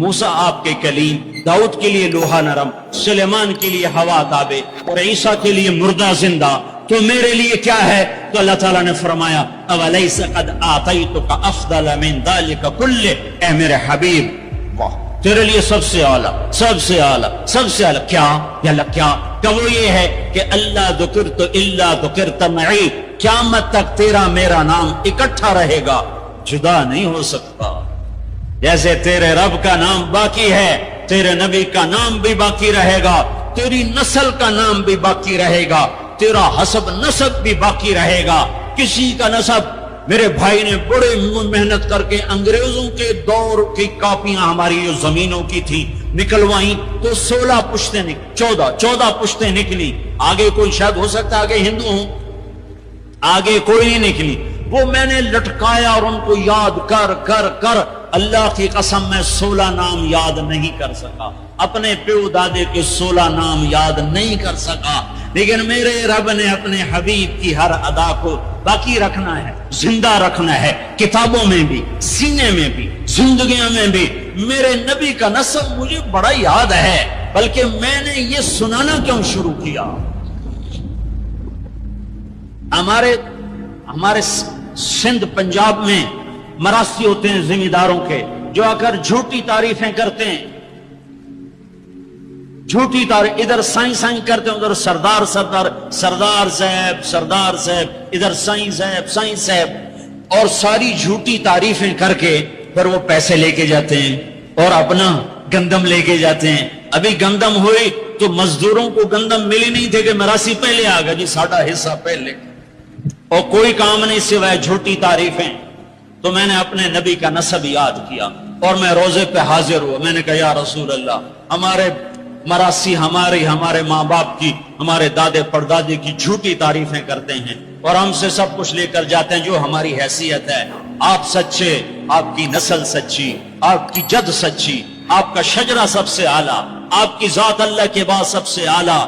موسیٰ آپ کے کلیم، داؤد کے لیے لوہا نرم، سلیمان کے لیے ہوا تابع اور عیسیٰ کے لیے مردہ زندہ، تو میرے لیے کیا ہے؟ تو اللہ تعالیٰ نے فرمایا اولیس قد آتیتک افضل من ذلک کلہ، اے میرے حبیب واہ تیرے لیے سب سے اعلیٰ، سب سے اعلیٰ، سب سے اعلیٰ کیا؟ یا اللہ کیا؟ کہ وہ یہ ہے کہ اللہ ذکرت الا ذکرت معی، قیامت تک تیرا میرا نام اکٹھا رہے گا، جدا نہیں ہو سکتا۔ جیسے تیرے رب کا نام باقی ہے، تیرے نبی کا نام بھی باقی رہے گا، تیری نسل کا نام بھی باقی رہے گا، تیرا حسب نسب بھی باقی رہے گا۔ کسی کا نسب، میرے بھائی نے بڑے محنت کر کے انگریزوں کے دور کی کاپیاں ہماری جو زمینوں کی تھی نکلوائیں تو 16 پشتیں 14 پشتیں نکلی، آگے کوئی شاید ہو سکتا آگے ہندو ہوں، آگے کوئی نہیں نکلی، وہ میں نے لٹکایا اور ان کو یاد کر کر کر اللہ کی قسم میں 16 نام یاد نہیں کر سکا، اپنے پیو دادے کے 16 نام یاد نہیں کر سکا، لیکن میرے رب نے اپنے حبیب کی ہر ادا کو باقی رکھنا ہے، زندہ رکھنا ہے، کتابوں میں بھی، سینے میں بھی، زندگیوں میں بھی۔ میرے نبی کا نسب مجھے بڑا یاد ہے، بلکہ میں نے یہ سنانا کیوں شروع کیا؟ ہمارے سندھ پنجاب میں مراسی ہوتے ہیں زمینداروں کے، جو آ کر جھوٹی تعریفیں کرتے ہیں، جھوٹی تعریف، ادھر سائیں سائیں کرتے ہیں، ادھر سردار صاحب، ادھر سائیں صاحب، اور ساری جھوٹی تعریفیں کر کے پھر وہ پیسے لے کے جاتے ہیں اور اپنا گندم لے کے جاتے ہیں۔ ابھی گندم ہوئی تو مزدوروں کو گندم ملی نہیں تھے کہ مراسی پہلے آ گیا جی ساڈا حصہ پہلے، اور کوئی کام نہیں سوائے جھوٹی تعریفیں۔ تو میں نے اپنے نبی کا نسب یاد کیا اور میں روزے پہ حاضر ہوا، میں نے کہا یا رسول اللہ، ہمارے مراسی ہمارے ماں باپ کی، ہمارے دادے پردادے کی جھوٹی تعریفیں کرتے ہیں اور ہم سے سب کچھ لے کر جاتے ہیں جو ہماری حیثیت ہے، آپ سچے، آپ کی نسل سچی، آپ کی جد سچی، آپ کا شجرہ سب سے اعلیٰ، آپ کی ذات اللہ کے بعد سب سے اعلیٰ،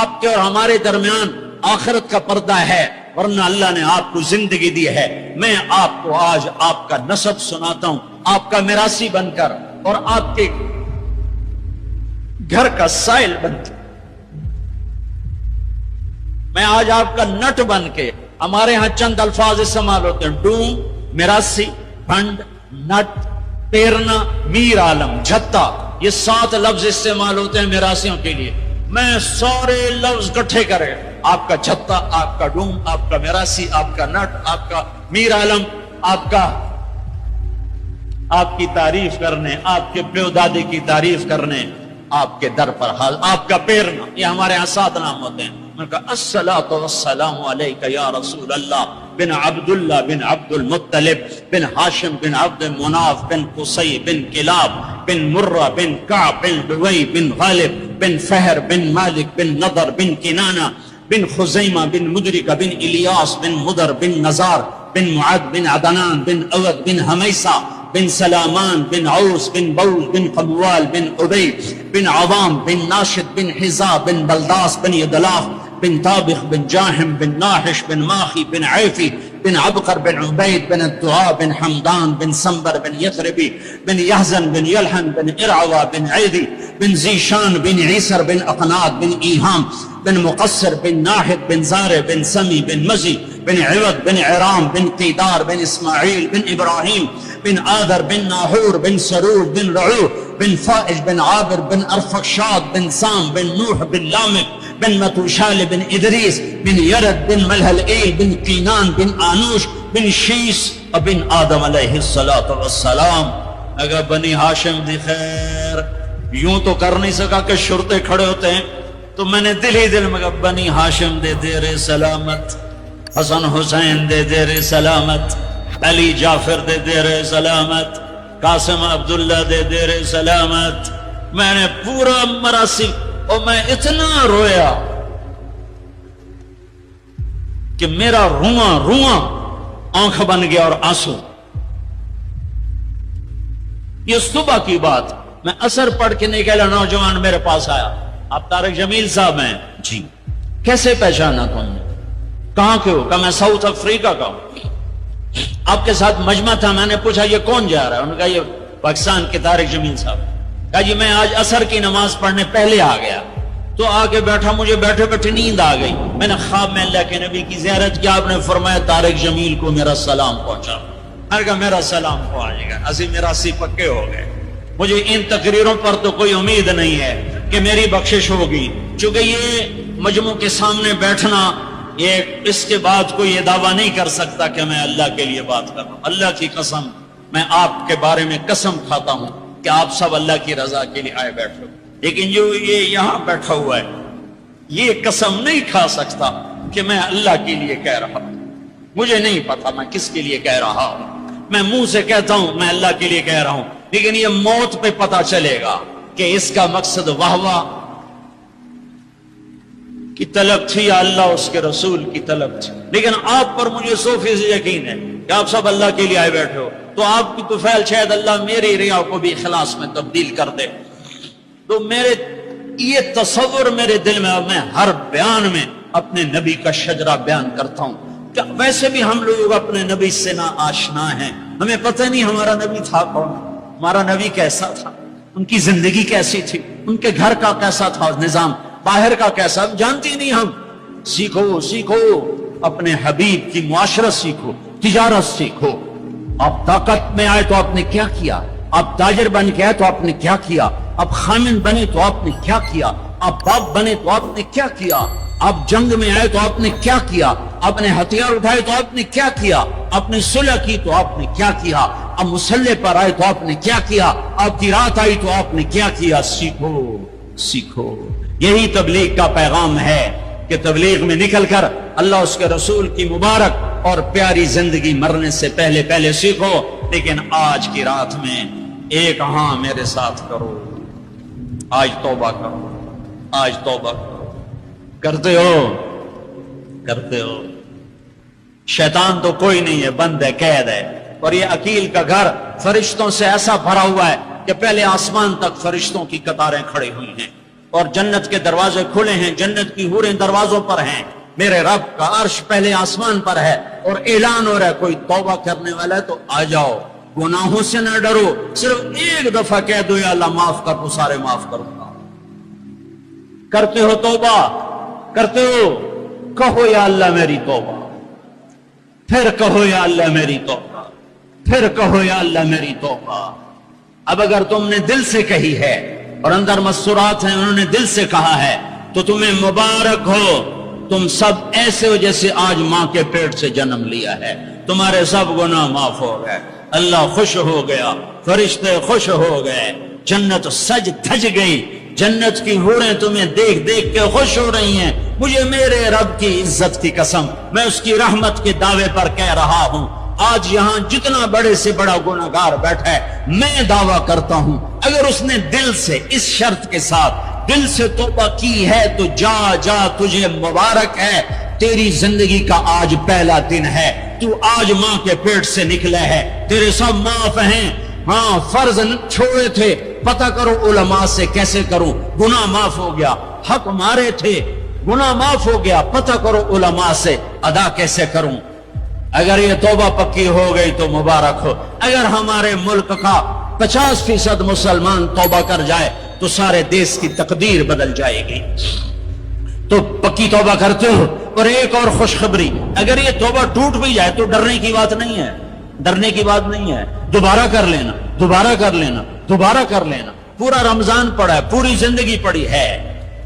آپ کے اور ہمارے درمیان آخرت کا پردہ ہے، ورنہ اللہ نے آپ کو زندگی دی ہے۔ میں آپ کو آج آپ کا نسب سناتا ہوں، آپ کا میراثی بن کر اور آپ کے گھر کا سائل بن کے، میں آج آپ کا نٹ بن کے، ہمارے ہاں چند الفاظ استعمال ہوتے ہیں، ڈوم، میراثی، فنڈ، نٹ، پیرنا، میر عالم، جھتا، یہ 7 لفظ استعمال ہوتے ہیں میراثیوں کے لیے۔ میں سارے لفظ اکٹھے کرے، آپ کا جھتا، آپ کا ڈوم، آپ کا میراثی، آپ کا نٹ، آپ کا میر عالم، آپ کی تعریف کرنے، آپ کے پیو دادے کی تعریف کرنے، آپ کے در پر حال، آپ کا پیرنا، یہ ہمارے ہاں 7 نام ہوتے ہیں۔ میں نے کہا الصلاۃ والسلام علیک یا رسول اللہ بن عبداللہ بن عبد المطلب بن ہاشم بن عبد مناف بن قصی بن کلاب بن مرہ بن کعب بن لوی بن غالب بن فہر بن مالک بن نضر بن کنانہ بن خزیمہ بن مدرکہ بن الیاس بن مدر بن نزار بن معد بن عدنان بن اود بن حمیسہ بن سلامان بن عوس بن بول بن قبوال بن عبی بن عوام بن ناشد بن حزا بن بلداس بن یدلاف بن طابخ بن جاہم بن ناحش بن ماخی بن عیفی بن عبقر بن عبید بن الدعاء بن حمدان بن سنبر بن یثربی بن یحزن بن یلحن بن ارعوا بن عیدی بن زیشان بن عیسر بن اقناد بن ایہام بن مقصر بن ناحد بن زار بن سمی بن مزی بن عوض بن عرام بن قیدار بن اسماعیل بن ابراہیم بن آذر بن ناحور بن سرور بن رعو بن فائج بن عابر بن ارفقشاد بن سام بن نوح بن لامک بن متوشال بن ادریس بن یرد بن ملحلئیل بن قینان بن آنوش بن شیس بن آدم علیہ السلام۔ اگر بنی ہاشم دی خیر، یوں تو کر نہیں سکا کہ شرطے کھڑے ہوتے ہیں، تو میں نے دل ہی دل میں کہا بنی ہاشم دے دیر سلامت، حسن حسین دے دیر سلامت، علی جعفر دے دیر سلامت، قاسم عبداللہ دے دیر سلامت۔ میں نے پورا مراسی، اور میں اتنا رویا کہ میرا رواں آنکھ بن گیا اور آنسو۔ یہ صبح کی بات، میں اثر پڑھ کے نکلا، نوجوان میرے پاس آیا، آپ طارق جمیل صاحب ہیں؟ جی۔ کیسے پہچانا تم نے؟ کہاں کے ہو؟ کہ میں ساؤتھ افریقہ کا ہوں۔ آپ کے ساتھ مجمع تھا، میں نے پوچھا یہ کون جا رہا ہے؟ انہوں نے کہا یہ پاکستان کے طارق جمیل صاحب۔ کہا جی میں آج عصر کی نماز پڑھنے پہلے آ گیا، تو آ کے بیٹھا، مجھے بیٹھے بیٹھے نیند آ گئی، میں نے خواب میں اللہ کے نبی کی زیارت کی، آپ نے فرمایا طارق جمیل کو میرا سلام پہنچا۔ میں نے کہا میرا سلام پہنچے گا، اسی میرا سی پکے ہو گئے۔ مجھے ان تقریروں پر تو کوئی امید نہیں ہے کہ میری بخشش ہوگی، چونکہ یہ مجموع کے سامنے بیٹھنا، یہ اس کے بعد کوئی یہ دعویٰ نہیں کر سکتا کہ میں اللہ کے لیے بات کر رہا ہوں۔ اللہ کی قسم، میں آپ کے بارے میں قسم کھاتا ہوں کہ آپ سب اللہ کی رضا کے لیے آئے بیٹھے ہو، لیکن جو یہ یہاں بیٹھا ہوا ہے یہ قسم نہیں کھا سکتا کہ میں اللہ کے لیے کہہ رہا ہوں۔ مجھے نہیں پتا میں کس کے لیے کہہ رہا ہوں، میں منہ سے کہتا ہوں میں اللہ کے لیے کہہ رہا ہوں، لیکن یہ موت پہ پتا چلے گا کہ اس کا مقصد واہ واہ کی طلب تھی یا اللہ اس کے رسول کی طلب تھی۔ لیکن آپ پر مجھے 100% یقین ہے کہ آپ سب اللہ کے لیے آئے بیٹھے ہو، تو آپ کی تو فعل شاید اللہ میری ریا کو بھی اخلاص میں تبدیل کر دے۔ تو میرے یہ تصور میرے دل میں، اور میں ہر بیان میں اپنے نبی کا شجرہ بیان کرتا ہوں کہ ویسے بھی ہم لوگ اپنے نبی سے نا آشنا ہیں، ہمیں پتہ نہیں ہمارا نبی تھا کون، ہمارا نبی کیسا تھا، ان کی زندگی کیسی تھی، ان کے گھر کا کیسا تھا نظام، باہر کا کیسا، جانتے نہیں ہم۔ سیکھو سیکھو، اپنے حبیب کی معاشرت سیکھو، تجارت سیکھو۔ آپ طاقت میں آئے تو آپ نے کیا کیا، آپ تاجر بن کے آئے تو آپ نے کیا کیا، آپ خامن بنے تو آپ نے کیا کیا، آپ باپ بنے تو آپ نے کیا کیا، آپ جنگ میں آئے تو آپ نے کیا کیا، آپ نے ہتھیار اٹھائے تو آپ نے کیا کیا، آپ نے صلح کی تو آپ نے کیا کیا، آپ مسلح پر آئے تو آپ نے کیا کیا، آپ کی رات آئی تو آپ نے کیا کیا۔ سیکھو سیکھو، یہی تبلیغ کا پیغام ہے کہ تبلیغ میں نکل کر اللہ اس کے رسول کی مبارک اور پیاری زندگی مرنے سے پہلے پہلے سیکھو۔ لیکن آج کی رات میں ایک ہاں میرے ساتھ کرو، آج توبہ کرو، آج توبہ کرو۔ کرتے ہو کرتے ہو، شیطان تو کوئی نہیں ہے، بند ہے، قید ہے، اور یہ عقیل کا گھر فرشتوں سے ایسا بھرا ہوا ہے کہ پہلے آسمان تک فرشتوں کی قطاریں کھڑی ہوئی ہیں، اور جنت کے دروازے کھلے ہیں، جنت کی حوریں دروازوں پر ہیں، میرے رب کا عرش پہلے آسمان پر ہے، اور اعلان ہو رہا ہے کوئی توبہ کرنے والا ہے تو آ جاؤ، گناہوں سے نہ ڈرو، صرف ایک دفعہ کہہ دو یا اللہ معاف کر، تو سارے معاف کروں گا۔ کرتے ہو توبہ؟ کرتے ہو؟ کہو یا اللہ میری توبہ، پھر کہو یا اللہ میری توبہ، پھر کہو یا اللہ میری توبہ۔ اب اگر تم نے دل سے کہی ہے اور اندر مسورات ہیں، انہوں نے دل سے کہا ہے، تو تمہیں مبارک ہو، تم سب ایسے ہو جیسے آج ماں کے پیٹ سے جنم لیا ہے، تمہارے سب گناہ معاف ہو گئے، اللہ خوش ہو گیا، فرشتے خوش ہو گئے، جنت سج دھج گئی، جنت کی حوریں تمہیں دیکھ دیکھ کے خوش ہو رہی ہیں۔ مجھے میرے رب کی عزت کی قسم، میں اس کی رحمت کے دعوے پر کہہ رہا ہوں، آج یہاں جتنا بڑے سے بڑا گناہگار بیٹھا ہے، میں دعویٰ کرتا ہوں اگر اس نے دل سے اس شرط کے ساتھ دل سے توبہ کی ہے تو جا جا، تجھے مبارک ہے، تیری زندگی کا آج پہلا دن ہے، تو آج ماں کے پیٹ سے نکلے ہے، تیرے سب معاف ہیں۔ ہاں فرض چھوڑے تھے، پتہ کرو علماء سے کیسے کروں، گناہ معاف ہو گیا، حق مارے تھے، گناہ معاف ہو گیا، پتہ کرو علماء سے ادا کیسے کروں۔ اگر یہ توبہ پکی ہو گئی تو مبارک ہو۔ اگر ہمارے ملک کا 50% مسلمان توبہ کر جائے تو سارے دیش کی تقدیر بدل جائے گی۔ تو پکی توبہ کرتے ہو؟ اور ایک اور خوشخبری، اگر یہ توبہ ٹوٹ بھی جائے تو ڈرنے کی بات نہیں ہے، ڈرنے کی بات نہیں ہے، دوبارہ کر لینا، دوبارہ کر لینا، دوبارہ کر لینا۔ پورا رمضان پڑا ہے، پوری زندگی پڑی ہے۔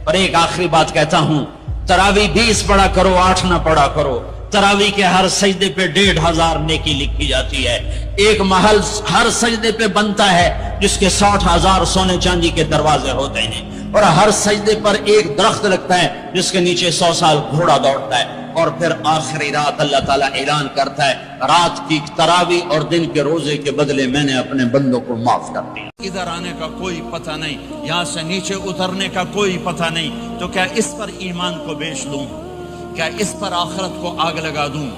اور ایک آخری بات کہتا ہوں، تراویح 20 پڑھا کرو، 8 نہ پڑھا کرو۔ تراویح کے ہر سجدے پہ 1500 نیکی لکھی جاتی ہے۔ ایک محل ہر سجدے پہ بنتا ہے جس کے 60,000 سونے چاندی کے دروازے ہوتے ہیں، اور ہر سجدے پر ایک درخت لگتا ہے جس کے نیچے 100 سال گھوڑا دوڑتا ہے۔ اور پھر آخری رات اللہ تعالیٰ اعلان کرتا ہے، رات کی تراویح اور دن کے روزے کے بدلے میں نے اپنے بندوں کو معاف کر دیا۔ ادھر آنے کا کوئی پتہ نہیں، یہاں سے نیچے اترنے کا کوئی پتہ نہیں، تو کیا اس پر ایمان کو بیچ دوں؟ کیا اس پر آخرت کو آگ لگا دوں؟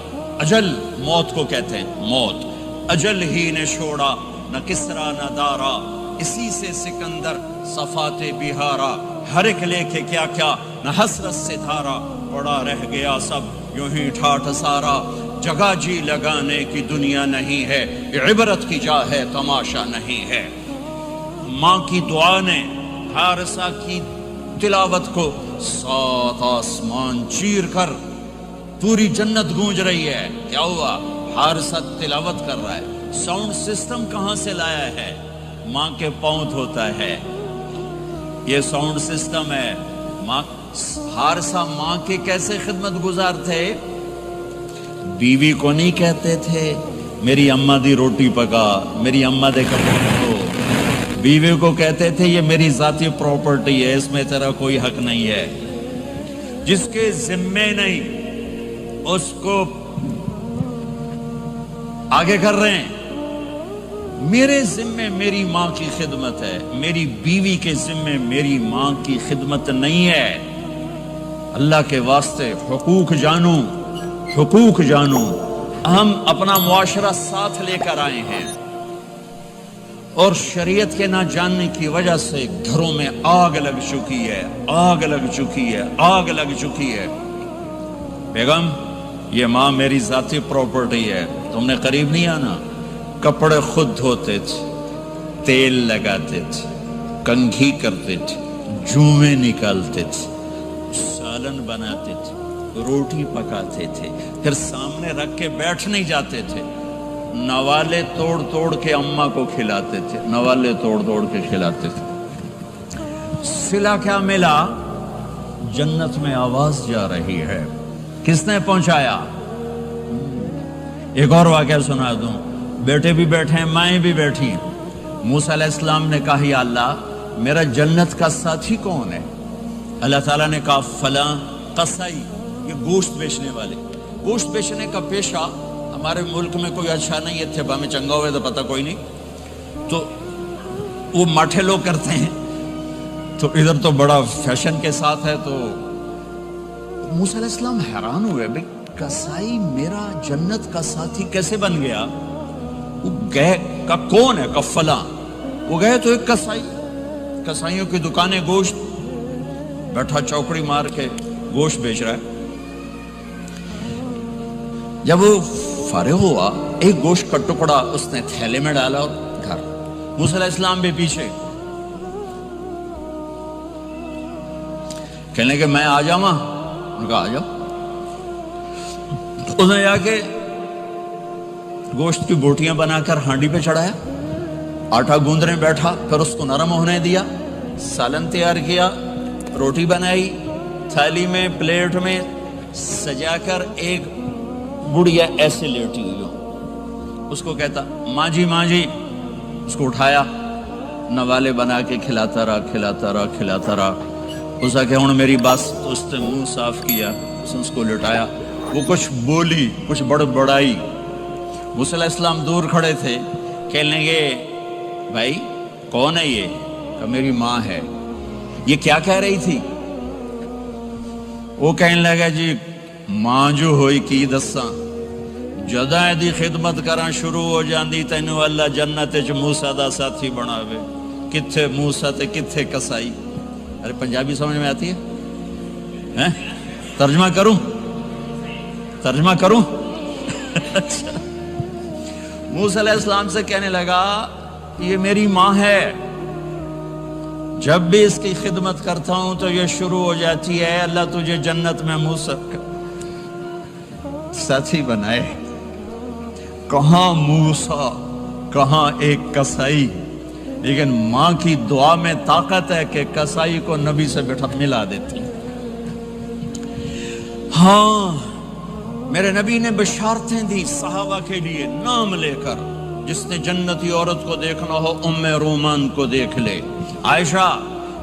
اجل موت کو کہتے ہیں، موت اجل ہی نے چھوڑا، نہ کسرا نہ دارا، اسی سے سکندر صفات بہارا، ہر ایک لے کے کیا کیا، نہ حسرت سے دھارا، پڑا رہ گیا سب یوں ہی ٹھاٹھ سارا۔ جگہ جی لگانے کی دنیا نہیں ہے، عبرت کی جا ہے تماشا نہیں ہے۔ ماں کی دعا نے حارثہ کی تلاوت کو 7 آسمان چیر کر پوری جنت گونج رہی ہے۔ کیا ہوا؟ حارثہ تلاوت کر رہا ہے۔ ساؤنڈ سسٹم کہاں سے لایا ہے؟ ماں کے پاؤں دھوتا ہے، یہ ساؤنڈ سسٹم ہے۔ حارثہ ماں کے کیسے خدمت گزار تھے؟ بیوی کو نہیں کہتے تھے میری اماں دی روٹی پکا، میری اماں دے کپڑے دھو، بیوی کو کہتے تھے یہ میری ذاتی پراپرٹی ہے، اس میں تیرا کوئی حق نہیں ہے۔ جس کے ذمے نہیں اس کو آگے کر رہے ہیں۔ میرے ذمے میری ماں کی خدمت ہے، میری بیوی کے ذمے میری ماں کی خدمت نہیں ہے۔ اللہ کے واسطے حقوق جانو، حقوق جانو۔ ہم اپنا معاشرہ ساتھ لے کر آئے ہیں اور شریعت کے نہ جاننے کی وجہ سے گھروں میں آگ لگ چکی ہے، آگ لگ چکی ہے، آگ لگ چکی ہے۔ بیگم یہ ماں میری ذاتی پراپرٹی ہے، تم نے قریب نہیں آنا۔ کپڑے خود دھوتے تھے، تیل لگاتے تھے، کنگھی کرتے تھے، جوئیں نکالتے تھے، سالن بناتے تھے، روٹی پکاتے تھے، پھر سامنے رکھ کے بیٹھ نہیں جاتے تھے، نوالے توڑ توڑ کے اماں کو کھلاتے تھے، نوالے توڑ توڑ کے کھلاتے تھے۔ صلہ کیا ملا؟ جنت میں آواز جا رہی ہے۔ کس نے پہنچایا؟ ایک اور واقعہ سنا دوں۔ بیٹے بھی بیٹھے ہیں، مائیں بھی بیٹھی ہیں۔ موسیٰ علیہ السلام نے کہا یا اللہ میرا جنت کا ساتھی کون ہے؟ اللہ تعالیٰ نے کہا فلاں قصائی، یہ گوشت بیچنے والے۔ گوشت بیچنے کا پیشہ ہمارے ملک میں کوئی اچھا نہیں ہے، تھے میں چنگا ہوئے تو پتہ کوئی نہیں، تو وہ ماٹھے لوگ کرتے ہیں، تو ادھر تو بڑا فیشن کے ساتھ ہے۔ تو موسیٰ علیہ السلام حیران ہوئے، بھئی قصائی میرا جنت کا ساتھی کیسے بن گیا؟ وہ گئے کا کون ہے؟ کا فلاں۔ وہ گئے تو ایک قصائی، قصائیوں کی دکانیں، گوشت، بیٹھا چوکڑی مار کے گوشت بیچ رہا ہے۔ جب وہ فارغ ہوا ایک گوشت کا ٹکڑا اس نے تھیلے میں ڈالا اور گھر۔ موسیٰ علیہ السلام بھی پیچھے، کہنے کہ میں آ جاؤں؟ انہوں نے کہا آ جاؤ۔ اس نے جا کے گوشت کی بوٹیاں بنا کر ہانڈی پہ چڑھایا، آٹا گوندنے بیٹھا، پھر اس کو نرم ہونے دیا، سالن تیار کیا، روٹی بنائی، تھالی میں پلیٹ میں سجا کر ایک بڑھیا ایسے لیٹی ہوئی ہو، اس کو کہتا ماں جی ماں جی، اس کو اٹھایا، نوالے بنا کے کھلاتا رہا کھلاتا رہا کھلاتا رہا۔ اس نے کہا ہن میری بس، تو اس نے منہ صاف کیا، اس نے اس کو لٹایا، وہ کچھ بولی، کچھ بڑبڑائی۔ موسیٰ علیہ السلام دور کھڑے تھے، کہنے لگے بھائی کون ہے یہ؟ کہ میری ماں ہے۔ یہ کیا کہہ رہی تھی؟ وہ کہنے لگا جی ماں جو ہوئی کی دساں، جداں دی خدمت کراں شروع ہو جاندی تینوں اللہ جنت وچ موسیٰ دا ساتھی بناوے۔ کتھے موسیٰ تے کتھے قصائی؟ ارے پنجابی سمجھ میں آتی ہے؟ ترجمہ کروں؟ ترجمہ کروں؟ موسیٰ علیہ السلام سے کہنے لگا یہ میری ماں ہے، جب بھی اس کی خدمت کرتا ہوں تو یہ شروع ہو جاتی ہے اللہ تجھے جنت میں موسیٰ ساتھی بنائے۔ کہاں موسیٰ، کہاں ایک قصائی، لیکن ماں کی دعا میں طاقت ہے کہ قصائی کو نبی سے بٹھا ملا دیتی۔ ہاں میرے نبی نے بشارتیں دی صحابہ کے لیے نام لے کر، جس نے جنتی عورت کو دیکھنا ہو ام رومان کو دیکھ لے۔ عائشہ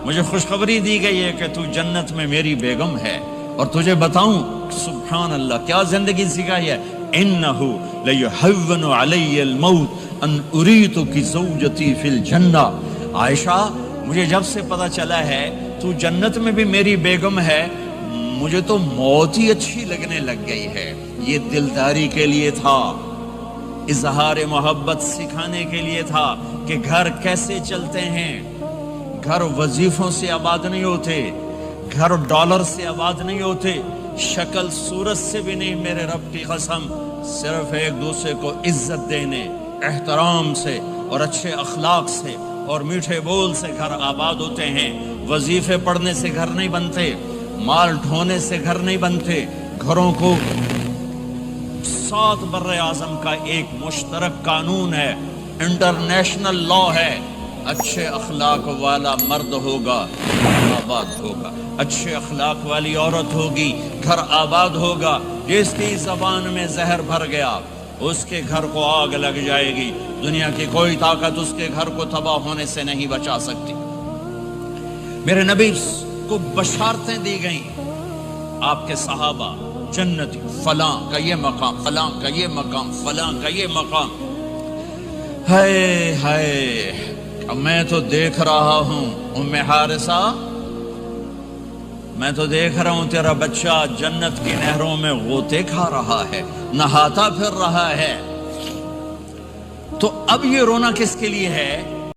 مجھے خوشخبری دی گئی ہے کہ تو جنت میں میری بیگم ہے، اور تجھے بتاؤں سبحان اللہ کیا زندگی سکھائی ہے، انہو لیحون علی الموت ان اریتک زوجتی فی الجنہ۔ عائشہ مجھے جب سے پتا چلا ہے تو جنت میں بھی میری بیگم ہے، مجھے تو موت ہی اچھی لگنے لگ گئی ہے۔ یہ دلداری کے لیے تھا، اظہار محبت سکھانے کے لیے تھا کہ گھر کیسے چلتے ہیں۔ گھر وظیفوں سے آباد نہیں ہوتے، گھر ڈالر سے آباد نہیں ہوتے، شکل صورت سے بھی نہیں، میرے رب کی قسم، صرف ایک دوسرے کو عزت دینے، احترام سے اور اچھے اخلاق سے اور میٹھے بول سے گھر آباد ہوتے ہیں۔ وظیفے پڑھنے سے گھر نہیں بنتے، مال ڈھونے سے گھر نہیں بنتے۔ گھروں کو 7 بر اعظم کا ایک مشترک قانون ہے، انٹرنیشنل لا ہے، اچھے اخلاق والا مرد ہوگا آباد ہوگا، اچھے اخلاق والی عورت ہوگی گھر آباد ہوگا۔ جس کی زبان میں زہر بھر گیا اس کے گھر کو آگ لگ جائے گی، دنیا کی کوئی طاقت اس کے گھر کو تباہ ہونے سے نہیں بچا سکتی۔ میرے نبی کو بشارتیں دی گئیں، آپ کے صحابہ جنتی، فلاں کا یہ مقام، فلاں کا یہ مقام، فلاں کا یہ مقام۔ ہائے ہائے، میں تو دیکھ رہا ہوں ام حارثہ، میں تو دیکھ رہا ہوں تیرا بچہ جنت کی نہروں میں غوطے کھا رہا ہے، نہاتا پھر رہا ہے۔ تو اب یہ رونا کس کے لیے ہے؟